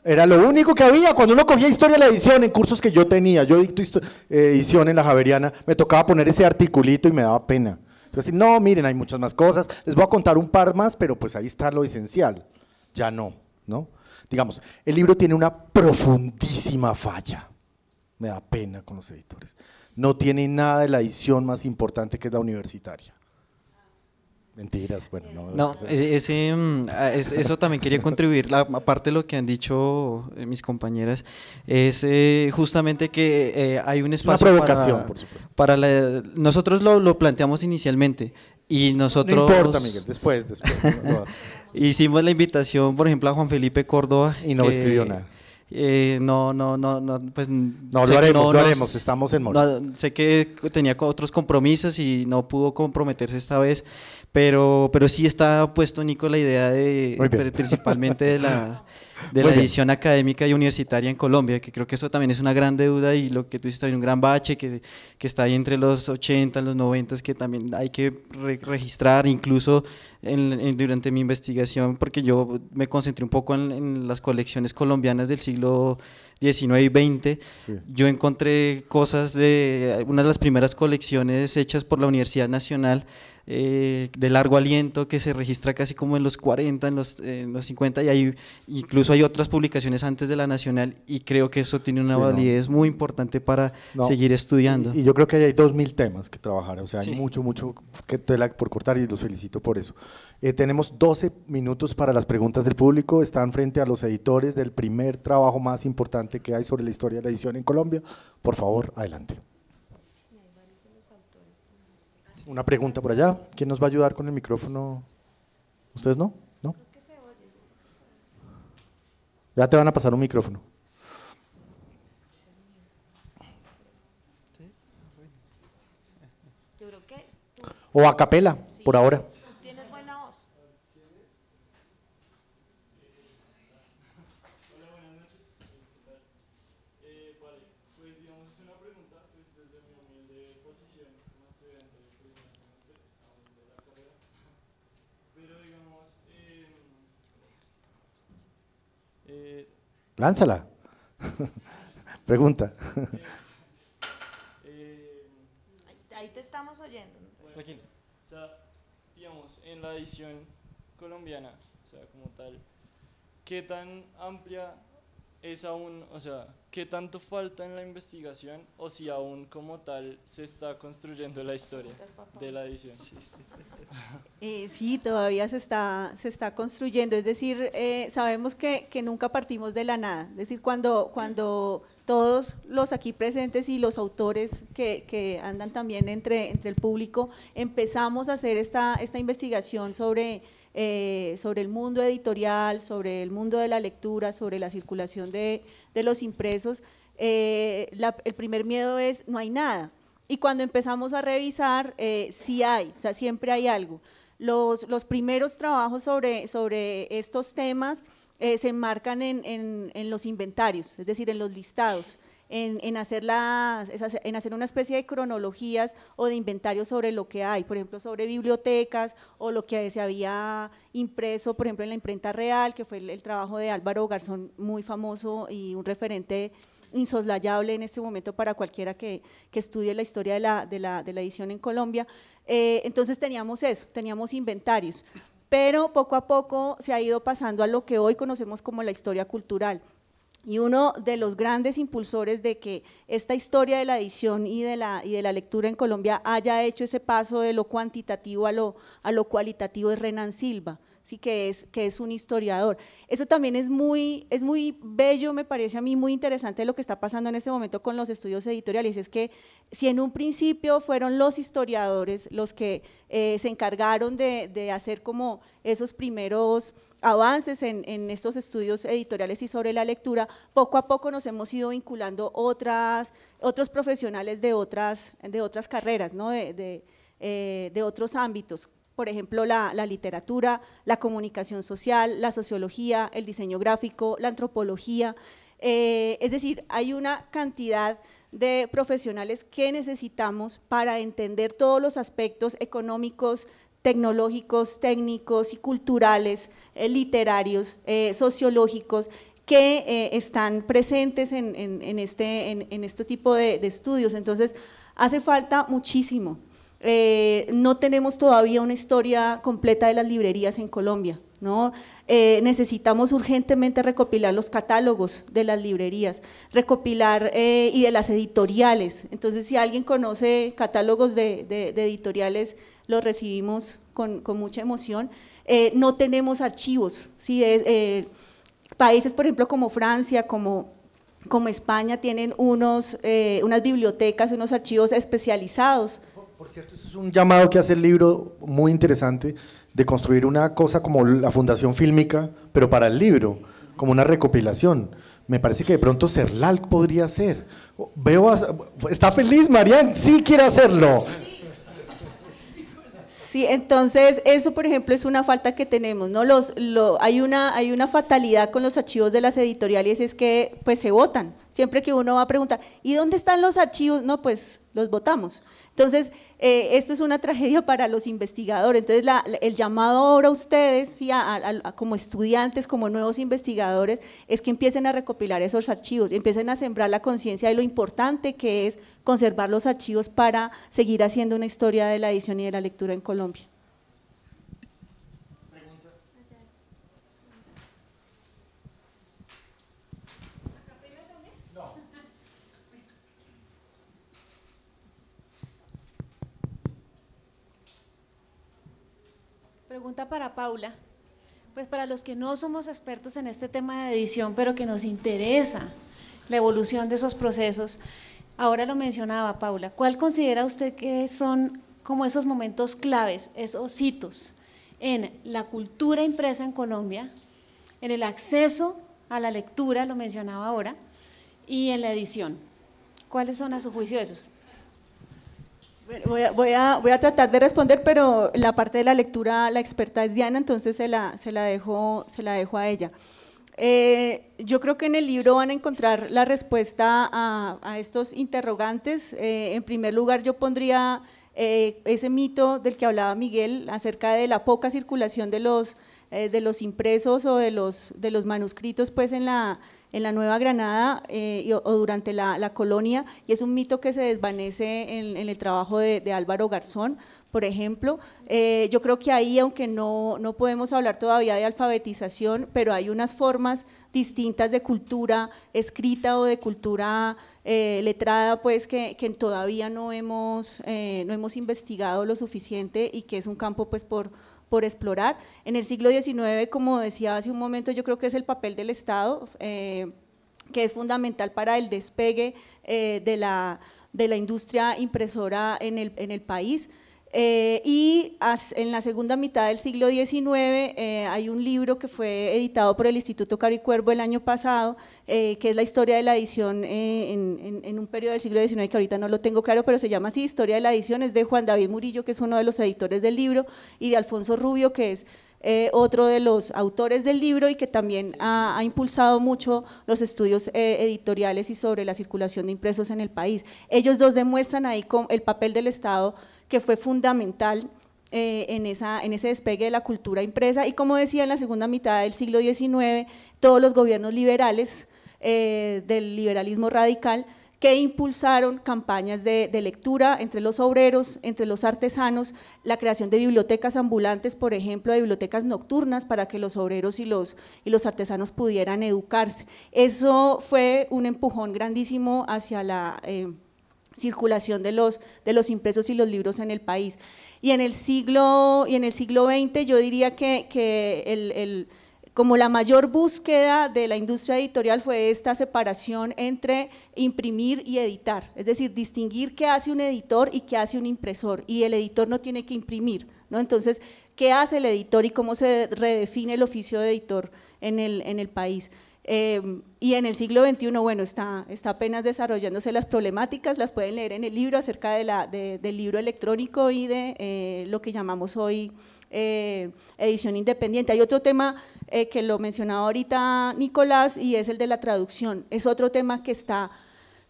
era lo único que había. Cuando uno cogía historia de la edición en cursos que yo tenía, yo dicto edición en la Javeriana, me tocaba poner ese articulito y me daba pena. Entonces, no, miren, hay muchas más cosas, les voy a contar un par más, pero pues ahí está lo esencial, ya no. Digamos, el libro tiene una profundísima falla, me da pena con los editores, no tiene nada de la edición más importante, que es la universitaria. Mentiras, bueno, no. Eso también quería contribuir, aparte de lo que han dicho mis compañeras, es justamente que hay un espacio una provocación, por supuesto. Nosotros lo planteamos inicialmente y nosotros… No importa, Miguel, después hicimos la invitación, por ejemplo, a Juan Felipe Córdoba. Y no escribió nada. Pues no, lo haremos, estamos en mora. Sé que tenía otros compromisos y no pudo comprometerse esta vez, pero sí está puesto, Nico, la idea principalmente de la edición académica y universitaria en Colombia, que creo que eso también es una gran deuda, y lo que tú dices también un gran bache que está ahí entre los 80, los 90, que también hay que registrar, incluso durante mi investigación, porque yo me concentré un poco en las colecciones colombianas del siglo XIX y XX, sí. Yo encontré cosas de una de las primeras colecciones hechas por la Universidad Nacional, de largo aliento, que se registra casi como en los 40, en los 50, y incluso hay otras publicaciones antes de la Nacional, y creo que eso tiene una validez muy importante para seguir estudiando. Y yo creo que hay 2000 temas que trabajar, o sea, hay mucho que tela por cortar, y los felicito por eso. Tenemos 12 minutos para las preguntas del público, están frente a los editores del primer trabajo más importante que hay sobre la historia de la edición en Colombia. Por favor, adelante. Una pregunta por allá. ¿Quién nos va a ayudar con el micrófono? ¿Ustedes no? ¿No? Ya te van a pasar un micrófono. o a capela, por ahora. Tienes buena voz. Hola, buenas noches. ¿Qué tal? Vale, pues digamos es una pregunta pues desde mi humilde posición como estudiante de primer semestre aún de la carrera, pero digamos Lánzala. Pregunta. Ahí te estamos oyendo. bueno, o sea, digamos en la edición colombiana, o sea, como tal, ¿qué tan amplia es aún, o sea, qué tanto falta en la investigación o si aún como tal se está construyendo la historia de la edición? Sí, todavía se está construyendo, es decir, sabemos que nunca partimos de la nada, es decir, cuando todos los aquí presentes y los autores que andan también entre el público empezamos a hacer esta investigación sobre el mundo editorial, sobre el mundo de la lectura, sobre la circulación de los impresos, el primer miedo es no hay nada. Y cuando empezamos a revisar, sí hay, o sea, siempre hay algo. Los primeros trabajos sobre estos temas se enmarcan en los inventarios, es decir, en los listados, en hacer una especie de cronologías o de inventarios sobre lo que hay, por ejemplo, sobre bibliotecas o lo que se había impreso, por ejemplo, en la imprenta real, que fue el trabajo de Álvaro Garzón, muy famoso y un referente insoslayable en este momento para cualquiera que estudie la historia de la edición en Colombia. Entonces teníamos eso, teníamos inventarios, pero poco a poco se ha ido pasando a lo que hoy conocemos como la historia cultural. Y uno de los grandes impulsores de que esta historia de la edición y de la lectura en Colombia haya hecho ese paso de lo cuantitativo a lo cualitativo es Renan Silva, sí, que es un historiador. Eso también es muy bello, me parece a mí muy interesante lo que está pasando en este momento con los estudios editoriales, es que si en un principio fueron los historiadores los que se encargaron de hacer como esos primeros avances en estos estudios editoriales y sobre la lectura, poco a poco nos hemos ido vinculando otros profesionales de otras carreras, ¿no? de otros ámbitos. Por ejemplo, la literatura, la comunicación social, la sociología, el diseño gráfico, la antropología, es decir, hay una cantidad de profesionales que necesitamos para entender todos los aspectos económicos, tecnológicos, técnicos y culturales, literarios, sociológicos, que están presentes en este tipo de estudios. Entonces, hace falta muchísimo. No tenemos todavía una historia completa de las librerías en Colombia, ¿no? Necesitamos urgentemente recopilar los catálogos de las librerías, recopilar y de las editoriales. Entonces, si alguien conoce catálogos de editoriales, los recibimos con mucha emoción. No tenemos archivos, ¿sí? Países, por ejemplo, como Francia, como España, tienen unas bibliotecas, unos archivos especializados. Por cierto, eso es un llamado que hace el libro muy interesante, de construir una cosa como la Fundación Fílmica, pero para el libro, como una recopilación. Me parece que de pronto CERLAL podría ser. ¿Está feliz, Marian? Sí quiere hacerlo. Sí, entonces eso, por ejemplo, es una falta que tenemos, ¿no? Hay una fatalidad con los archivos de las editoriales, es que pues se botan. Siempre que uno va a preguntar, ¿y dónde están los archivos? No, pues los botamos. Entonces, esto es una tragedia para los investigadores. Entonces, el llamado ahora a ustedes, ¿sí? Como estudiantes, como nuevos investigadores, es que empiecen a recopilar esos archivos, empiecen a sembrar la conciencia de lo importante que es conservar los archivos para seguir haciendo una historia de la edición y de la lectura en Colombia. Pregunta para Paula. Pues para los que no somos expertos en este tema de edición, pero que nos interesa la evolución de esos procesos, ahora lo mencionaba Paula, ¿cuál considera usted que son como esos momentos claves, esos hitos en la cultura impresa en Colombia, en el acceso a la lectura, lo mencionaba ahora, y en la edición? ¿Cuáles son a su juicio esos? Bueno, voy a tratar de responder, pero la parte de la lectura, la experta es Diana, entonces se la dejo a ella. Yo creo que en el libro van a encontrar la respuesta a estos interrogantes. En primer lugar, yo pondría ese mito del que hablaba Miguel acerca de la poca circulación de los impresos o de los manuscritos pues en la Nueva Granada o durante la colonia, y es un mito que se desvanece en el trabajo de Álvaro Garzón, por ejemplo. Yo creo que ahí, aunque no podemos hablar todavía de alfabetización, pero hay unas formas distintas de cultura escrita o de cultura letrada, pues que todavía no hemos investigado lo suficiente y que es un campo pues por explorar. En el siglo XIX, como decía hace un momento, yo creo que es el papel del Estado, que es fundamental para el despegue de la industria impresora en el país. Y en la segunda mitad del siglo XIX hay un libro que fue editado por el Instituto Caro y Cuervo el año pasado, que es la historia de la edición en un periodo del siglo XIX que ahorita no lo tengo claro, pero se llama así, Historia de la edición. Es de Juan David Murillo, que es uno de los editores del libro, y de Alfonso Rubio, que es otro de los autores del libro y que también ha impulsado mucho los estudios editoriales y sobre la circulación de impresos en el país. Ellos dos demuestran ahí el papel del Estado, que fue fundamental en ese despegue de la cultura impresa, y como decía, en la segunda mitad del siglo XIX, todos los gobiernos liberales del liberalismo radical que impulsaron campañas de lectura entre los obreros, entre los artesanos, la creación de bibliotecas ambulantes, por ejemplo, de bibliotecas nocturnas para que los obreros y los artesanos pudieran educarse. Eso fue un empujón grandísimo hacia la circulación de los impresos y los libros en el país. Y en el siglo XX yo diría que como la mayor búsqueda de la industria editorial fue esta separación entre imprimir y editar, es decir, distinguir qué hace un editor y qué hace un impresor, y el editor no tiene que imprimir, ¿no? Entonces, ¿qué hace el editor y cómo se redefine el oficio de editor en el país? Y en el siglo XXI, bueno, está apenas desarrollándose las problemáticas, las pueden leer en el libro acerca del libro electrónico y de lo que llamamos hoy edición independiente. Hay otro tema que lo mencionaba ahorita Nicolás, y es el de la traducción. Es otro tema que está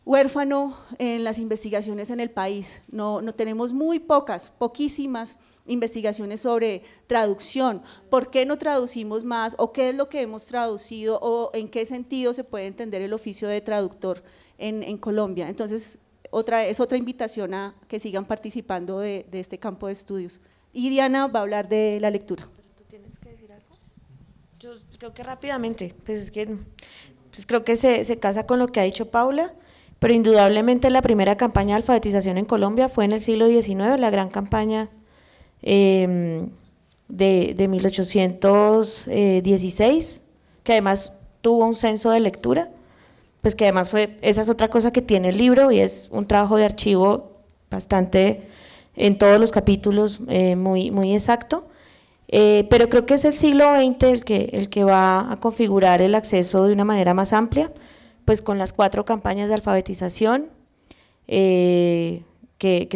huérfano en las investigaciones en el país. No tenemos poquísimas investigaciones sobre traducción. ¿Por qué no traducimos más? ¿O qué es lo que hemos traducido? ¿O en qué sentido se puede entender el oficio de traductor en Colombia? Entonces, es otra invitación a que sigan participando de este campo de estudios. Y Diana va a hablar de la lectura. ¿Tú tienes que decir algo? Yo creo que rápidamente, pues es que creo que se casa con lo que ha dicho Paula, pero indudablemente la primera campaña de alfabetización en Colombia fue en el siglo XIX, la gran campaña de 1816, que además tuvo un censo de lectura, pues que además esa es otra cosa que tiene el libro, y es un trabajo de archivo bastante, en todos los capítulos, muy exacto, pero creo que es el siglo XX el que va a configurar el acceso de una manera más amplia, pues con las 4 campañas de alfabetización que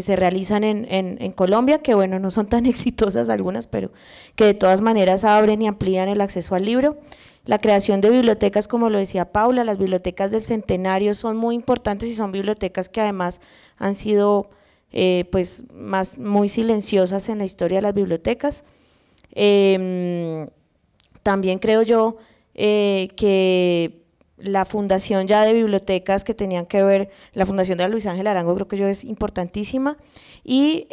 se realizan en Colombia, que bueno, no son tan exitosas algunas, pero que de todas maneras abren y amplían el acceso al libro. La creación de bibliotecas, como lo decía Paula, las bibliotecas del Centenario son muy importantes, y son bibliotecas que además han sido pues muy silenciosas en la historia de las bibliotecas. También creo yo que la fundación ya de bibliotecas que tenían que ver, la fundación de la Luis Ángel Arango, creo que yo es importantísima. Y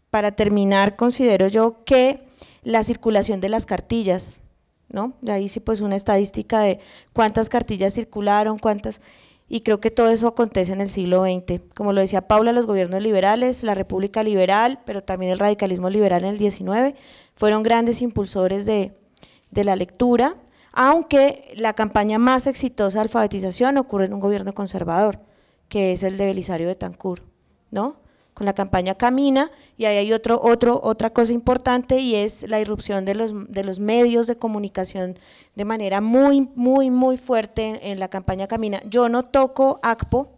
para terminar, considero yo que la circulación de las cartillas, ¿no? De ahí sí pues una estadística de cuántas cartillas circularon, y creo que todo eso acontece en el siglo XX. Como lo decía Paula, los gobiernos liberales, la República Liberal, pero también el radicalismo liberal en el XIX, fueron grandes impulsores de la lectura, aunque la campaña más exitosa de alfabetización ocurre en un gobierno conservador, que es el de Belisario Betancur, ¿no? Con la campaña Camina, y ahí hay otra cosa importante, y es la irrupción de los medios de comunicación de manera muy fuerte en la campaña Camina. Yo no toco ACPO,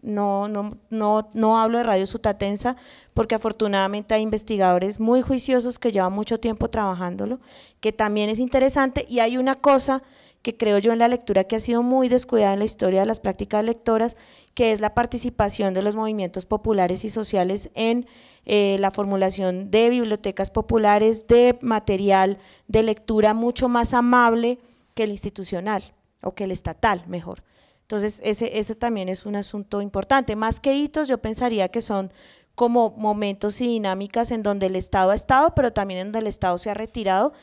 No hablo de Radio Sutatensa porque afortunadamente hay investigadores muy juiciosos que llevan mucho tiempo trabajándolo, que también es interesante. Y hay una cosa que creo yo en la lectura que ha sido muy descuidada en la historia de las prácticas lectoras, que es la participación de los movimientos populares y sociales en la formulación de bibliotecas populares, de material de lectura mucho más amable que el institucional, o que el estatal, mejor. Entonces, ese también es un asunto importante. Más que hitos, yo pensaría que son como momentos y dinámicas en donde el Estado ha estado, pero también en donde el Estado se ha retirado,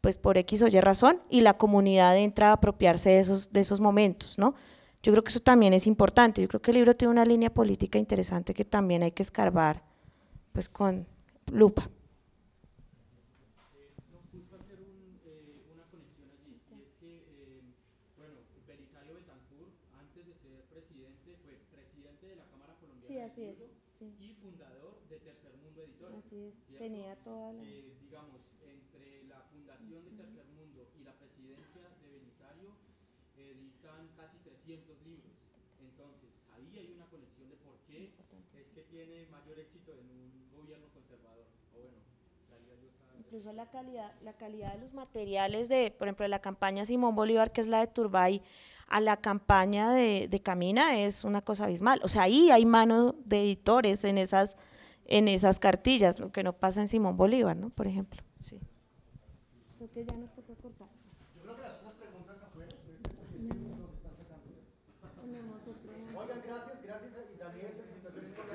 pues por X o Y razón, y la comunidad entra a apropiarse de esos momentos, ¿no? Yo creo que eso también es importante. Yo creo que el libro tiene una línea política interesante que también hay que escarbar, pues con lupa. Sí, así es. Sí. Y fundador de Tercer Mundo Editores. Así es, ¿cierto? tenía toda la… digamos, entre la fundación de Tercer Mundo y la presidencia de Belisario editan casi 300 libros. Entonces, ahí hay una conexión de por qué es que tiene mayor éxito en un gobierno conservador. O bueno, incluso la calidad de los materiales de, por ejemplo, de la campaña Simón Bolívar, que es la de Turbay, a la campaña de Camina es una cosa abismal. O sea, ahí hay mano de editores en esas cartillas, lo que no pasa en Simón Bolívar, ¿no? Por ejemplo. Sí. Creo que ya nos toca cortar. Yo creo que las otras preguntas afuera, nos están sacando. Oigan, gracias y Daniel, felicitaciones por la